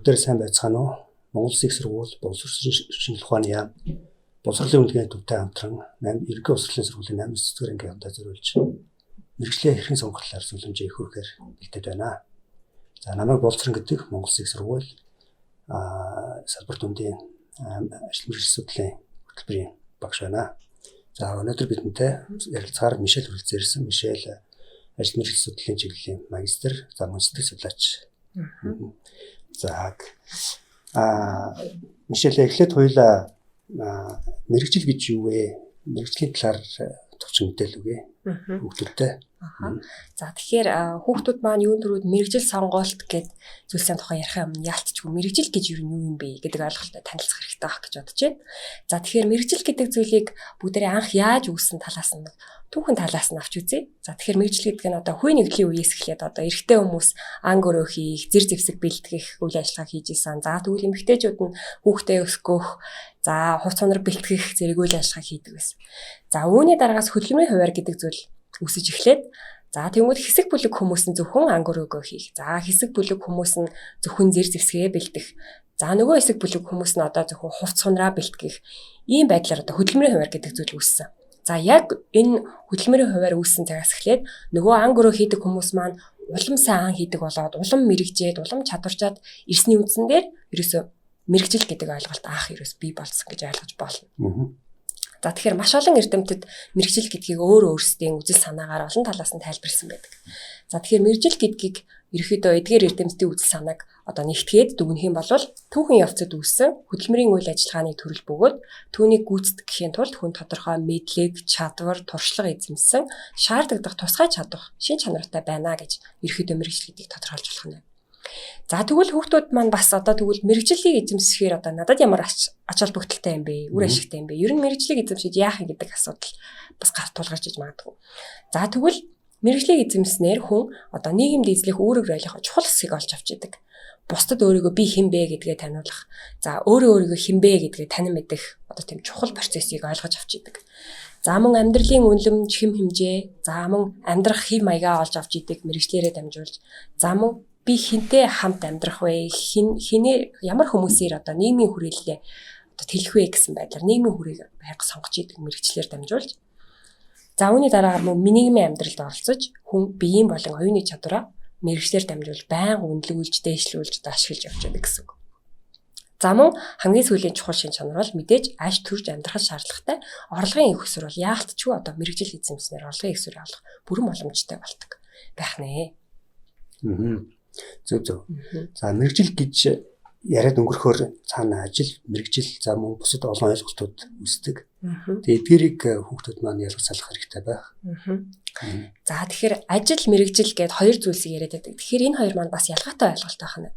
Тэр сайн байцгаана уу? Монгол Улсын их сургууль, боловсролын шинжилгээ ухааны яам, боловсролын үнэлгээний төвтэй хамтран ерөнхий боловсролын сургуулийн 8 сэдвээр ангийн хамтаа зориулж мэргэжлийн хэрхэн сонголтоор зөвлөмжөө их хүргэхээр бэлдээд байна. За намайг боловсрон гэдэг Монгол Улсын их сургууль салбар дүндийн ажил мэргэжлийн судлалын хөтөлбөрийн багш байна. За өнөөдөр бидэнтэй ярилцахаар Мишель хүрэлцэн ирсэн. Мишель ажил мэргэжлийн судлалын чиглэлийн магистр, за мөн сэтгэл судлаач. За Мишель эхлээд хоёулаа мэргэжил гэж юу вэ? Мэргэжлийн талаар товчхон мэдээлэл өгье. Хүүхдүүдтэй. За тэгэхээр хүүхдүүд маань юунд төрүүд мэргэжил сонголт гэдэг зүйлсийн тухай ярих юм яалтчгүй мэргэжил гэж юу юм бэ гэдэг ойлголттой танилцах хэрэгтэй байх гэж бодож байна. За тэгэхээр мэргэжил гэдэг зүйлийг бүгдээрээ анх яаж үүссэн талаас нь түүхэн талаас нь авч үзье. За тэгэхээр мэргэжил гэдэг нь одоо хувийн нэгдлийн үеэс эхлээд одоо эрэгтэй хүмүүс анги өрөө хийх, зэр зэвсэг бэлтгэх үйл ажиллагаа хийж исэн. За тэгвэл эмэгтэйчүүд нь хүүхдээ өсгөх, за хувц хонор бэлтгэх зэрэг үйл ажиллагаа хийдэг байсан. За үүний дараагаас хөдөлмөрийн хуваар гэдэг зүйл үсэж эхлээд за тэгвэл хэсэг бүлэг хүмүүс нь зөвхөн анги өрөөгөө хийх. За хэсэг бүлэг хүмүүс нь зөвхөн зэр зэвсгээ бэлдэх. За нөгөө хэсэг бүлэг хүмүүс нь одоо зөвхөн хувц хонроо бэлтгэх. Ийм байдлаар одоо хөдөлмөрийн хуваар гэдэг зүйл үүссэн. За яг энэ хөдөлмөрийн хуваар үүссэн цагаас эхлээд нөгөө анги өрөө хийдэг хүмүүс маань улам сайн ан хийдэг болоод улам мэрэгжээд, улам чадварчаад ирсний үндсэн дээр ерөөсөө мэргэжил гэдэг ойлголт анх ерөөс бий болсон гэж ойлгож болно. За тэгэхээр маш олон эрдэмтэд мэргэжил гэдгийг өөрсдийн үзэл санаагаар олон талаас нь тайлбарлсан байдаг. За тэгэхээр мэргэжил гэдгийг ерөөхдөө эдгээр эрдэмтдийн үзэл санааг одоо нэгтгээд дүгнэх юм бол түүхэн явцад үүссэн хөдөлмөрийн үйл ажиллагааны төрөл бөгөөд түүнийг гүйцэтгэхийн тулд хүн тодорхой мэдлэг, чадвар, туршлага эзэмсэн шаардлагатай тусгай чадах шин чанартай байна гэж ерөөхдөө мэргэжил гэдгийг тодорхойлж болох нь. За тэгвэл хүүхдүүд маань бас одоо тэгвэл мэргэжлийг эзэмсэхээр одоо надад ямар ач холбогдолтой юм бэ? Үр ашигтай юм бэ? Ер нь мэргэжлийг эзэмшиж яах юм гэдэг асуудал бас гарт тулгарч иж магадгүй. За тэгвэл мэргэжлийг эзэмснээр хүн одоо нийгэмд эзлэх үүрэг байлгах чухал хэсгийг олж авч идэг. Бусдад өөрийгөө би хэн бэ гэдгээ таниулах. За өөрийгөө хэн бэ гэдгээ танин мэдэх одоо тийм чухал процессыг ойлгож авч идэг. За мөн амьдралын үнэлэмж, хэм хэмжээ, за мөн амьдрах хэв маягаа олж авч идэг мэргэжлээрээ дамжуулж, за мөн би хинтээ хамт амьдрах вэ? Хинээ ямар хүмүүсээр одоо нийгмийн хүрээлэлээ одоо тэлэх вэ гэсэн байдлаар нийгмийн хүрээлэл байг сонгож идэг мэргэжлэр дамжуулж. За үүний дараагаар мөн нийгмийн амьдралд оролцож хүн биеийн болон оюуны чадвараа мэргэжлэр дамжуулж байнга үнэлүүлж, дээшлүүлж, ашиглаж явж байгаа гэсэн үг. За мөн хамгийн сүүлийн чухал шин чанар бол мэдээж аж төрж амьдрах шаардлагатай орлогын их өсвөр бол яалтчгүй одоо мэргэжил эзэмснээр орлогын их өсвөр олох бүрэн боломжтой болдог байх нэ. Зөв. За мэргэжил гэж яриад өнгөрөхөөр цаана ажил, мэргэжил, за мөн бусад олон ойлголтууд үүсдэг. Тэгээд эдгээрийг хүүхдүүд маань ялгаж салах хэрэгтэй байх. За тэгэхээр ажил, мэргэжил гэдээ хоёр зүйлсийг яриад байдаг. Тэгэхээр энэ хоёр маань бас ялгаатай ойлголт байх нь.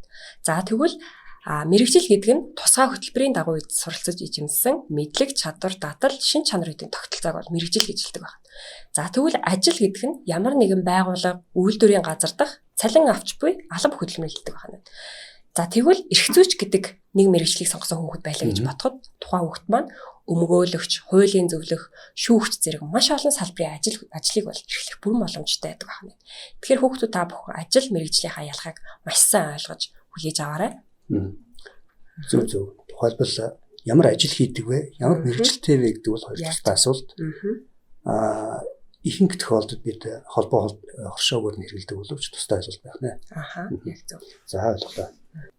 За тэгвэл мэргэжил гэдэг нь тусгай хөтөлбөрийн дагуу суралцаж эзэмсэн мэдлэг, чадвар, дадал, шин чанар гэдэг тогтолцоог бол мэргэжил гэж хэлдэг байна. За тэгвэл ажил гэдэг нь ямар нэгэн байгууллага, үйлдвэрийн газар дах цалин авч буй алба хөдөлмөр хэлдэг байна. За тэгвэл эрх зүйч гэдэг нэг мэргэжлийг сонгосон хүүхэд байлаа гэж бодоход тухайн хүүхэд маань өмгөөлөгч, хуулийн зөвлөх, шүүгч зэрэг маш олон салбарын ажлыг бол эрхлэх бүрэн боломжтой байдаг байна. Тэгэхээр хүүхдүүд та бүхэн ажил, мэргэжлийнхаа ялгааг маш сайн ойлгож хүлээж аваарай. Зөв. Тухайлбал ямар ажил хийдэг вэ? Ямар мэргэжилтэй вэ гэдэг бол хоёр талтай асуулт. Ихэнх тохиолдолд бид холбоо хоршоогоор нэрвэлдэг боловч тустай асуулт байх нэ. Яг зөв. За ойлголоо.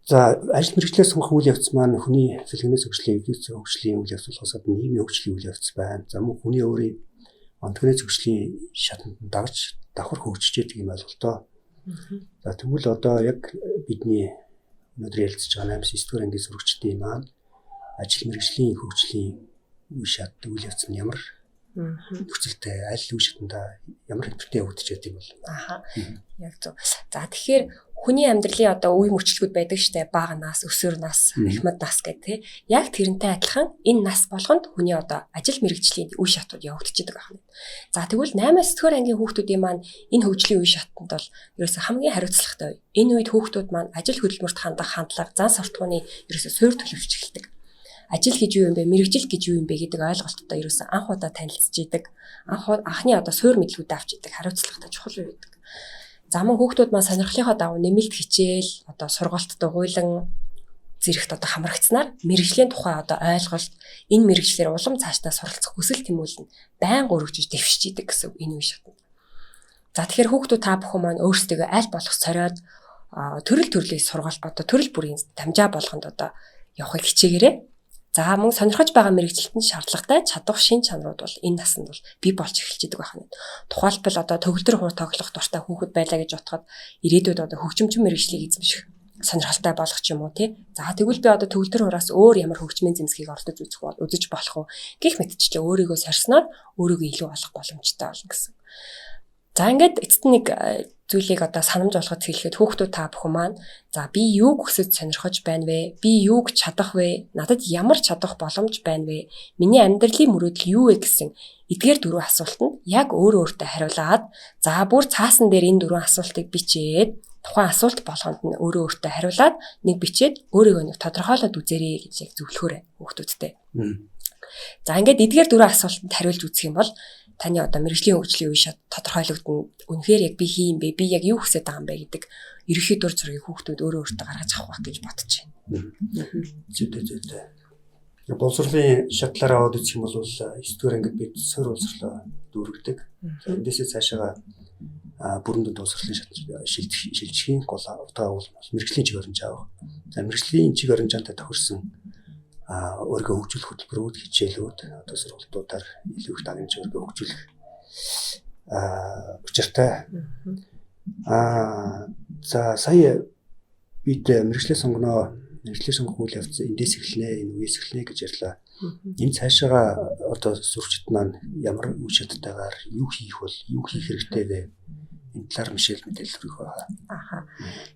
За ажил мэргэжлээс сонгох үйл явц маань хүний филигнээс хөгжлийн, эвлэцийн хөгжлийн үйл явц болохоос гадна нийгмийн хөгжлийн үйл явц байна. За мөн хүний өөрийн онцгойц хөгжлийн шатанд дагж давхар хөгжиж яадаг юм ойлголтоо. За тэгвэл одоо яг бидний өнөөдөр ярилцж байгаа 8-9 ангийн сурагчдын маань ажил мэргэжлийн хөгжлийн үе шат үйл явц нь ямар нөхцөлтэй, аль үе шатанда ямар хэлбэртэй явагдаж байдаг юм бол. Яг зөв. За тэгэхээр хүний амьдралын одоо үе мөчлөгүүд байдаг штэ, бага нас, өсвөр нас, ахмад нас гэдэг. Яг тэрнтэй адилхан энэ нас болгонд хүний одоо ажил мэргэжлийн үе шатууд явагдчихдаг байна. За тэгвэл 8-9 ангийн хүүхдүүдийн маань энэ хөгжлийн үе шатанд бол ерөөсө хамгийн хариуцлагатай. Энэ үед хүүхдүүд маань ажил хөдөлмөрт хандах хандлага, зан сортгооны ерөөсө суурь төлөвлөж эхэлдэг. Ажил гэж юу юм бэ, мэргэжил гэж юу юм бэ гэдэг ойлголттой ерөөсө анх удаа танилцж идэг. Анхны одоо суурь мэдлгүүд авч идэг, хариуцлагатай чухал үе байдаг. За мөн хүүхдүүд маань сонирхлынхоо дагуу нэмэлт хичээл, одоо сургалтад угуйлан зэрэгт одоо хамрагдсанаар мэрэгжлийн тухай одоо ойлголт энэ мэрэгчлэр улам цаашдаа суралцах хүсэл тэмүүлэл нь байнга өргөжж дэвшиж идэг гэсэн энэ үе шатнд. За тэгэхээр хүүхдүүд та бүхэн маань өөрсдөө аль болох сориод төрөл төрлийн сургалт одоо төрөл бүрийн дамжаа болгонд одоо явахыг хичээгээрэй. За мөн сонирхож байгаа мэрэгчлэлтэн шаардлагатай чадвар шин чанарууд бол энэ насанд бол бий болж эхэлж идэг байна. Тухайлбал одоо төгөлдөр хуур тоглох дуртай хүүхэд байлаа гэж бодоход ирээдүйд одоо хөгжимчин мэрэгчлийг эзэмших сонирхолтой болох ч юм уу тий. За тэгвэл би одоо төгөлдөр хураас өөр ямар хөгжмийн зэмсгийг ордож үзэж болох уу гэх мэтчлээ өөрийгөө сорсноор өөрийгөө илүү олох боломжтой болно гэсэн. За ингээд эцэст нэг зүйлийг одоо санамж болгож хэлэхэд хүүхдүүд та бүхэн маань за би юуг хүсэж сонирхож байна вэ? Би юуг чадах вэ? Надад ямар чадах боломж байна вэ? Миний амьдралын мөрөөдөл юу вэ гэсэн эдгээр дөрвөн асуултанд яг өөртөө хариулаад за бүр цаасан дээр энэ дөрвөн асуултыг бичээд тухайн асуулт болгонд нь өөртөө хариулаад нэг бичээд өөрийгөө нэг тодорхойлоод үзээрэй гэж яг зөвлөхөөрэй хүүхдүүдтэй. За ингээд эдгээр дөрвөн асуултанд хариулж үзэх юм бол таны одоо мэрэгжлийн хөгжлийн үе шат тодорхойлогдно. Үнэхээр яг би хий юм бэ? Би яг юу хүсэж байгаа юм бэ гэдэг ерөнхий дур зургийг хүүхдүүд өөртөө гаргаж авах байх гэж бодож байна. Зүйтэй. Боловсролын шатлаараа аваад үзэх юм бол 9-р ангид бид суур боловсролоо дүүргдэг. Эндээсээ цаашаа бүрэн дүнд боловсролын шилжихийн гол утга бол мэрэгжлийн чиг баримж авах. За мэрэгжлийн чиг баримжаантай тохирсон өөрийгөө хөгжүүлэх хөтөлбөрүүд, хичээлүүд одоо сургалтуудаар илүү их дагнж өөрийгөө хөгжүүлэх учиртай. За сая бид мэрэгчлээ сонгоно, мэрэгчлээ сонгох үйл явц эндээс эхэлнэ, энэ үеэс эхэлнэ гэж ярьлаа. Энэ цаашаага одоо сурчид маань ямар үе шаттайгаар юу хийх хэрэгтэй вэ? Энэ талаар Мишель мэдээлэл өгөх байна.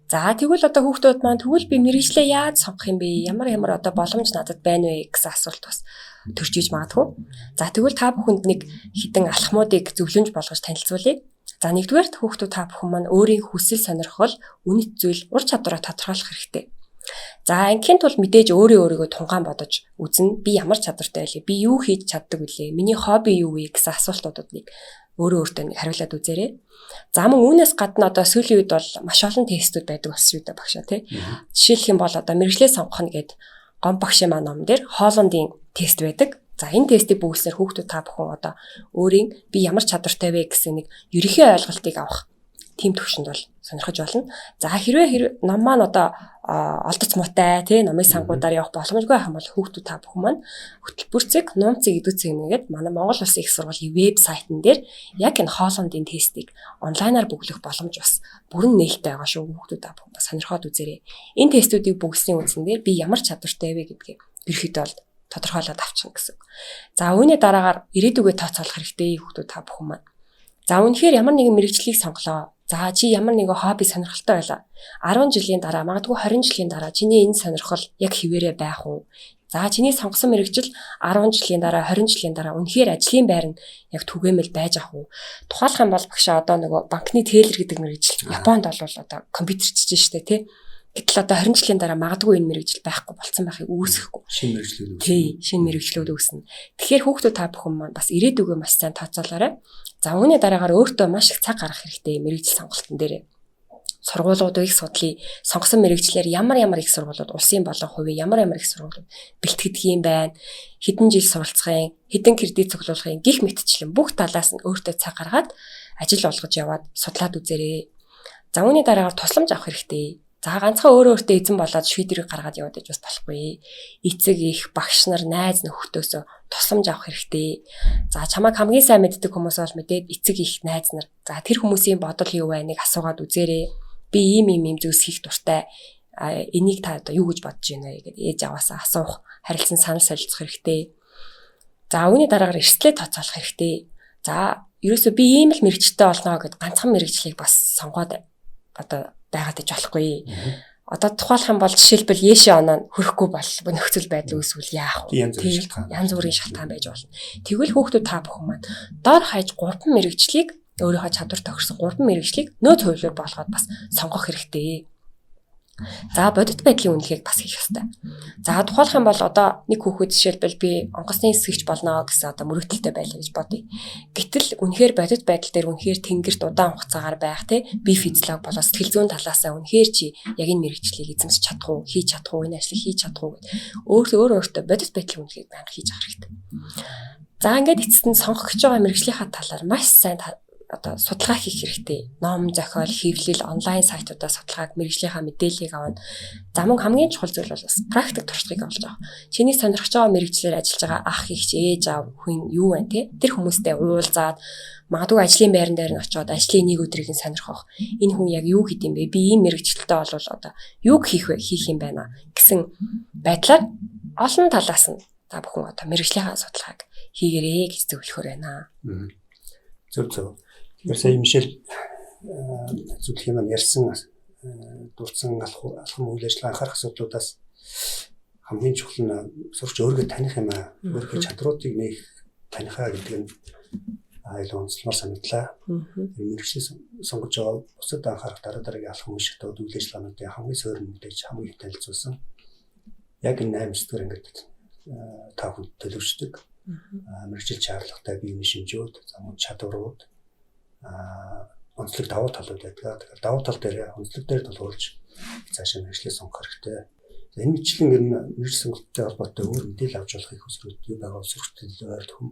За тэгвэл одоо хүүхдүүд маань тэгвэл би мэрэгчлээ яаж сонгох юм бэ? Ямар одоо боломж надад байна вэ гэсэн асуулт бас төрж иж магадгүй. За тэгвэл та бүхэнд нэг хідэн алхмуудыг зөвлөмж болгож танилцуулъя. За нэгдүгээрт хүүхдүүд та бүхэн маань өөрийн хүсэл сонирхол, үнэт зүйл, ур чадвараа тодорхойлох хэрэгтэй. За ингийн тул мэдээж өөрийгөө тунгаан бодож үзнэ. Би ямар чадвартай байлээ? Би юу хийж чаддаг вүлээ? Миний хобби юу вэ гэсэн асуултуудыг өөртөө хариулаад үзээрэй. За мөн үүнээс гадна одоо сүүлийн үед бол маш олон тестүүд байдаг болсон үү багшаа тий. Жишээлх юм бол одоо мэрэгчлээ сонгох нь гээд гом багшийн маань ном дээр Холландын тест байдаг. За энэ тестийг бүгдсээр хүүхдүүд та бүхэн одоо өөрийн би ямар чадвартай вэ гэсэн нэг ерөнхий ойлголтыг авах тийм төвшөнд бол сонирхож болно. За хэрвээ ном маань одоо олдоц муутай тий номын сангуудаар явах боломжгүй байх юм бол хүүхдүүд та бүхэн маань хөтөлбөрцөг нууцыг идэвхтэй нэгээд манай Монгол Улсын их сургуулийн вебсайтн дээр яг энэ Холландын тестийг онлайнаар бүглэх боломж бас бүрэн нээлттэй байгаа шүү. Хүүхдүүд та бүхэн бас сонирхоод үзээрэй. Энэ тестүүдийг бүгсний үндсэн дээр би ямар чадвартай вэ гэдгийг ерөөхдөө бол тодорхойлоод авчихна гэсэн. За үүний дараагаар ирээдүгөө тооцоолох хэрэгтэй хүүхдүүд та бүхэн маань. За үнэхээр ямар нэгэн мэрэгчлийг сонголоо. За чи ямар нэгэн хобби сонирхолтой байлаа. 10 жилийн дараа, магадгүй 20 жилийн дараа чиний энэ сонирхол яг хэвээрээ байх уу? За чиний сонгосон мэрэгжил 10 жилийн дараа, 20 жилийн дараа үнэхээр ажлын байр нь яг түгээмэл байж ах уу? Тухайлх юм бол багшаа одоо нөгөө банкны тейлер гэдэг мэрэгжил Японд бол одоо компьютерчж штэ тий. Гэтэл одоо 20 жилийн дараа магадгүй энэ мэрэгжил байхгүй болцсон байхыг үүсэхгүй. Шинэ мэрэгжлүүд үүснэ. Тий, шинэ мэрэгжлүүд үүснэ. Тэгэхээр хүүхдүүд та бүхэн маань бас ирээдүгөө маш сайн тооцоолоорой. За үүний дараагаар өөртөө маш их цаг гаргах хэрэгтэй мэрэгжил сонголтын дээр. Сургуулиудыг их судлаа. Сонгосон мэрэгчлэр ямар их сургуулиуд улсын болон хувийн ямар их сургуулиуд бэлтгэдэг юм байна. Хэдэн жил суралцахын, хэдэн кредит цуглуулахын гих мэтчлэн бүх талаас нь өөртөө цаг гаргаад ажил олгож яваад судлаад үзээрэй. За үүний дараагаар тусламж авах хэрэгтэй. За ганцхан өөртөө эзэн болоод шийдвэрийг гаргаад яваад иж бас болохгүй. Эцэг их, багш нар, найз нөхдөсөө тусламж авах хэрэгтэй. За чамайг хамгийн сайн мэддэг хүмүүс бол мэдээд эцэг их, найз нар. За тэр хүмүүсийн бодол юу вэ? Нэг асуугаад үзээрэй. Би ийм зүйлс хийх дуртай. Энийг та одоо юу гэж бодож байна вэ гэдэг ээж аваасаа асуух, харилцан санал солилцох хэрэгтэй. За үүний дараагаар эрсдлээ тооцоолох хэрэгтэй. За ерөөсөө би ийм л мэрэгчтэй болно гэд ганцхан мэрэгчлийг бас сонгоод одоо байгаад иж болохгүй. Одоо тухайлх юм бол жишээлбэл Яшээ оноо хөрөхгүй бол нөхцөл байдал үүсвэл яах вэ? Янз бүрийн шалтгаан байж болно. Тэгвэл хүүхдүүд та бүхэн маань доор хаяж 3 мэрэгчлийг өөрийнхөө чадвар тохирсон 3 мэрэгчлийг нөөц хувилбар болгоод бас сонгох хэрэгтэй. За бодит байдлын үнэлгээг бас хийх ёстой. За тухайлах юм бол одоо нэг хүүхэд жишээлбэл би онгоцны эсгэгч болно гэсэн одоо мөрөгдөлтэй байлаа гэж бодъё. Гэтэл үнэхээр бодит байдал дээр үнэхээр тэнгэрт удаан хугацаагаар байх те би физиолог болоо сэтгэл зүйн талаасаа үнэхээр чи яг энэ мэрэгчлийг эзэмсэж чадах уу, хийж чадах уу, энэ ажлыг хийж чадах уу гэд өөртөө бодит байдлын үнэлгээг байнга хийж авах хэрэгтэй. За ингээд эцэст нь сонгогч байгаа мэрэгжлийнхаа талаар маш сайн одоо судалгаа хийх хэрэгтэй. Ном, зохиол, хэвлэл, онлайн сайтуудаас судалгааг мэрэгжлийнхаа мэдээллийг авна. За мөн хамгийн чухал зүйл бол бас практик туршлагыг олж авах. Чиний сонирхож байгаа мэрэгчлэр ажиллаж байгаа ах, эгч, ээж, аав, хүн юу вэ те? Тэр хүмүүстэй уулзаад магадгүй ажлын байран дээр нь очиод ажлын нэг өдрийг нь сонирхох. Энэ хүн яг юу хийд юм бэ? Би ийм мэрэгчлэлтэй болвол одоо юу хийх юм байна гэсэн байдлаар олон талаас нь та бүхэн одоо мэрэгжлийнхаа судалгааг хийгэрээ гэж зөвлөхөр байна. Зөв. Тэгэхээр сая Мишель зөвлөх юм ярьсан дурдсан алхам үйл ажиллагаа анхаарах асуудлуудаас хамгийн чухал нь сурч өөрийгөө таних юм аа. Өөрийнхөө чадруудыг нэг танихаа гэдэг нь аюул онцлмор санагдлаа. Мэргэжлийн сонгож байгаа бусад анхаарах дараагийн алхам үйл ажиллагаануудын хамгийн суурин мэдээж хамгийн их танилцуулсан. Яг энэ 8 сэдвэр ингээд та бүхэнд төлөвшдөг. Мэргэжил шаардлагатай биеийн шинжүүд, замун чадварууд, онцлог давуу талууд байдаг. Тэгэхээр давуу тал дээр онцлог дээр тулгуурлаж цаашаа мэргэжлээ сонгох хэрэгтэй. Энэ мэтлэн мэргэжил сонголттой холбоотой өөр мэдээлэл авч болохыг хүсвэл юу байгаа өсвөртөл ойлгох юм.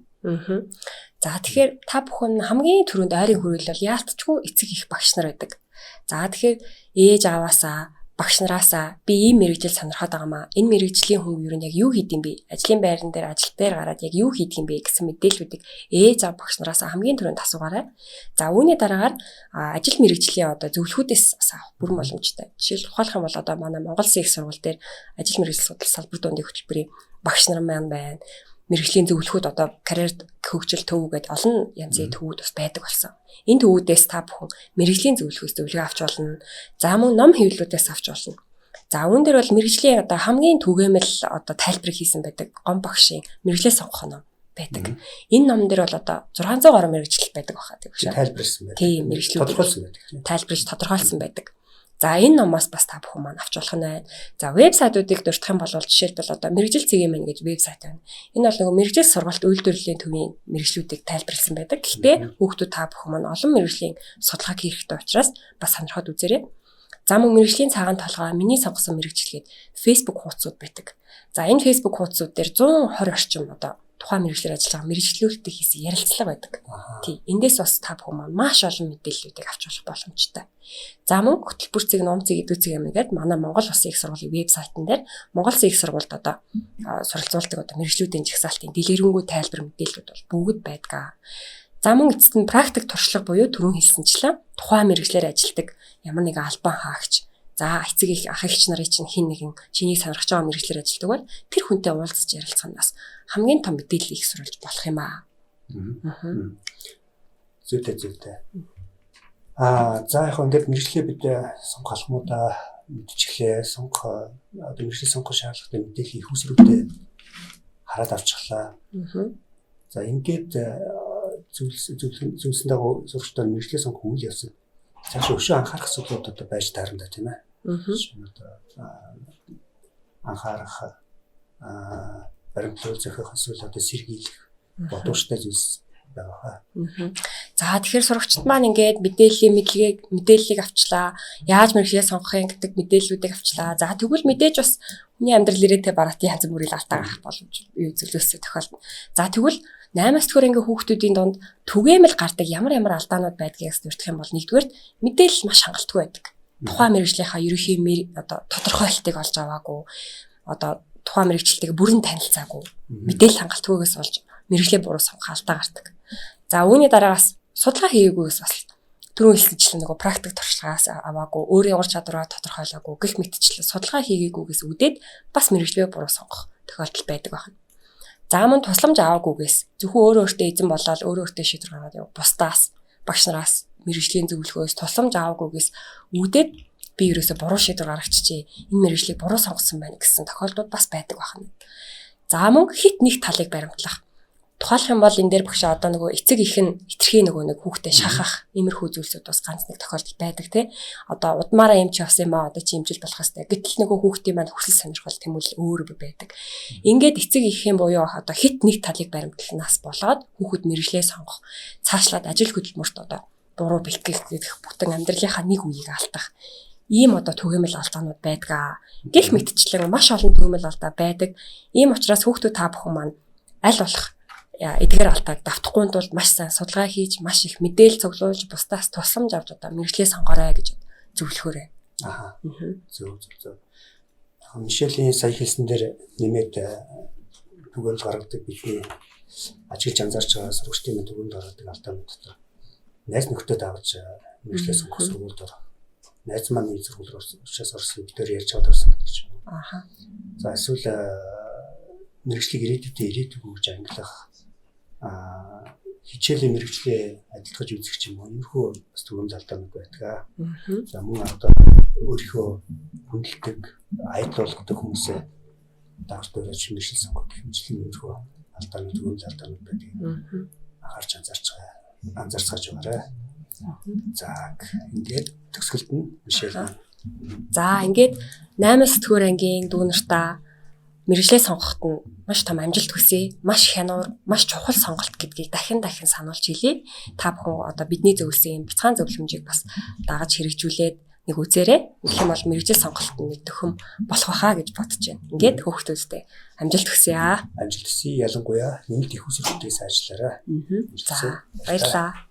За тэгэхээр та бүхэн хамгийн түрүүнд ойрын хүрээлэл бол яалтчгүй эцэг их багш нар байдаг. За тэгэхээр ээж аваасаа багш нараасаа би ийм мэрэгжил сонирхоод байгаамаа. Энэ мэрэгжлийн хүн юу яг юу хийд юм бэ? Ажлын байран дээр ажил дээр гараад яг юу хийд юм бэ гэсэн мэдээллүүдийг ээж аав багш нараасаа хамгийн түрүүнд асуугаарай. За үүний дараагаар ажил мэрэгжлийн одоо зөвлөхүүдээс бас авах бүрэн боломжтой. Жишээл ухаалах юм бол одоо манай Монгол Улсын их сургууль дээр ажил мэргэжил судлал салбар дундын хөтөлбөрийн багш нар маань байна. Мэргэжлийн зөвлөхүүд одоо карьер хөгжил төв гэдэг олон янзын төвүүд бас байдаг болсон. Энэ төвүүдээс та бүхэн мэргэжлийн зөвлөхөөс зөвлөгөө авч болно. За мөн ном хэвлэлүүдээс авч болно. За үүн дээр бол мэргэжлийн одоо хамгийн түгээмэл одоо тайлбар хийсэн байдаг гом багшийн мэргэжлээ сонгох ном байдаг. Энэ ном дээр бол одоо 600 гаруй мэргэжил байдаг байхаа тийм шүү. Тайлбарсан байдаг. Тийм мэргэжлүүд тодорхойлсон байдаг. Тайлбарж тодорхойлсон байдаг. За энэ номоос бас та бүхэн маань авч болох нь байна. За вебсайтуудыг дурдах юм бол жишээлбэл одоо мэргэжил цэгийн мэн гэж вебсайт байна. Энэ бол нөгөө мэргэжил сургалт үйлдвэрлэлийн төвийн мэргэжлүүдийг тайлбарласан байдаг. Гэхдээ хүүхдүүд та бүхэн маань олон мэргэжлийн судалгааг хийх хэрэгтэй учраас бас сонирхоод үзээрэй. За мөн мэргэжлийн цагаан толгой миний сонгосон мэргэжлгээд Facebook хуудсууд байдаг. За энэ Facebook хуудсууд дээр 120 орчим одоо тухайн мэргэжлэр ажиллаж байгаа мэргэжлүүлэлттэй хийсэн ярилцлага байдаг. Тий, эндээс бас та бүхэн маань маш олон мэдээллүүдийг авч болох боломжтой. За мөн хөтөлбөр зэг, ном зэг, эдүү зэг юм гээд манай Монгол Улсын их сургуулийн вебсайтн дээр Монгол Улсын их сургуульд одоо суралцуулдаг одоо мэргэжлүүдийн жагсаалтын дэлгэрэнгүй тайлбар мэдээллүүд бол бүгд байдаг. За мөн эцэст нь практик туршлага буюу түрүүн хэлсэнчлэн тухайн мэргэжлэр ажилладаг ямар нэгэн албан хаагч, за эцэг их ах эгч нарын чинь хин нэгэн чиний сонирхож байгаа мэргэжлэр ажилладаг бол тэр хүнтэй уулзаж ярилцах нь бас хамгийн том мэдээллийг их сурвалж болох юм аа. Зүйтэй. За яг ингээд мэргэжлээ бид сонгох алхмуудаа мэдчихлээ. Сонгох одоо мэргэжлээ сонгох шаардлагатай мэдээллийг их усрүүдэд хараад авчихлаа. За ингээд зүйлсэн дагуу сурагчдаа мэргэжлээ сонгох үйл явсан. Цаашаа өшөө анхаарах зүйлүүд одоо байж таарна тийм ээ. Одоо анхаарах баримтлал зохиох эсвэл одоо сэргийлэх бодвоштой зүйлс байгаа. За тэгэхээр сурагчид маань ингээд мэдээллийг авчлаа. Яаж мэргэжлээ сонгохын гэдэг мэдээллүүдийг авчлаа. За тэгвэл мэдээж бас хүний амьдрал ирээдүйд бараатын янз бүрийн алтаа гарах боломж юу зөвлөсөө тохиолдно. За тэгвэл 8-аас дэх ангийн хүүхдүүдийн дунд түгээмэл гардаг ямар алдаанууд байдгийг зөвтгөх юм бол нэгдүгээр мэдээлэл маш хангалттай байдаг. Тухайн мэргэжлийнхаа ерөнхий одоо тодорхойлолтыг олж аваагүй, одоо тухайн мэргэжилтэйг бүрэн танилцаагүй, мэдээлэл хангалтгүйгээс болж мэргэжлээ буруу сонгох алдаа гардаг. За үүний дараагаас судалгаа хийгээгүйгээс бас түрүүн хэлсэнчлэн нөгөө практик туршлагаас аваагүй, өөрийн ур чадвараа тодорхойлоогүй, гэх мэтчлэн судалгаа хийгээгүйгээс үүдээд бас мэргэжлээ буруу сонгох тохиолдол байдаг байна. За мөн тусламж аваагүйгээс зөвхөн өөртөө эзэн болоод өөртөө шийдвэр гаргаад яв. Бусдаас, багш нараас, мэргэжлийн зөвлөхөөс тусламж аваагүйгээс үүдээд би ерөөсө буруу шийдвэр гаргачихжээ. Энэ мэргэжлийг буруу сонгосон байна гэсэн тохиолдлууд бас байдаг байна. За мөн хит нэг талыг баримтлах. Тухайлах юм бол энэ дээр багш одоо нөгөө эцэг их нь хитрхи нөгөө нэг хүүхдээ шахах иймэрхүү зүйлсүүд бас ганц нэг тохиолдол байдаг тий. Одоо удмаараа юм чи авсан юм аа одоо чи имжил болох хэвээр. Гэтэл нөгөө хүүхдийн маань хүсэл сонирхол тэмүүлэл өөр байдаг. Ингээд эцэг ихийн буюу одоо хит нэг талыг баримтлалнаас болоод хүүхэд мэрэгжлээ сонгох, цаашлаад ажил хөдөлмөрт одоо буруу бэлтгэх гэдэг бүтэн амьдралынхаа нэг үеийг алдах. Ийм одоо төгөөмөл алдаанууд байдаг. Гэх мэтчлэн маш олон төгөөмөл алдаа байдаг. Ийм учраас хүүхдүүд та бүхэн маань аль болох эдгээр алдааг давтахгүй тулд маш сайн судалгаа хийж, маш их мэдээлэл цуглуулж, бусдаас тусламж авч одоо мэрэгчлээ сонгоорой гэж зөвлөхөөрэй. Аа. Зөв. Мишелийн сая хэлсэн дээр нэмээд түгээл гаргадаг бидний ажиглаж анзаарч байгаа сургалтын мэд төгөөнд ордог алдаанууд дотор найз нөхдөд авч мэрэгчлээ сонгох сургуульд ор. Найз маань нэг сургууль учраас орсон гэдгээр ярьж чад орсон гэдэг ч юм уу. Ааха. За эсвэл мэрэгчлэг ирээдүйд гэж ангилах хичээлийн мэрэгчлээ адилтгаж үзэх ч юм уу. Иймэрхүү бас төгөөмөл алдаанууд байдаг. За мөн одоо өөрийнхөө хүндэлдэг айдл болгодог хүмүүсээ дагаж дөрөж мэрэгчлэл сонгох гэх мэтлэн иймэрхүү алдаанууд төгөөмөл алдаанууд байдаг. Анхаарч анзаарцгааж байгаарай. За ингээд төгсгөлд нь Мишель. За ингээд 8-9 ангийн дүүнартаа мэрэгчлээ сонгоход нь маш том амжилт хүсье. Маш хянуур, маш чухал сонголт гэдгийг дахин сануулж хэлье. Та бүхэн одоо бидний зөвлөсөн бяцхан зөвлөмжийг бас дагаж хэрэгжүүлээд нэг үзээрэй. Гэх юм бол мэрэгжил сонголтод нэг төхөм болох байхаа гэж бодож байна. Ингээд хүүхдүүдтэй амжилт хүсье аа. Амжилт хүсье. Ялангуяа нэмэлт их усрэлтээс ажиллаарай. За баярлалаа.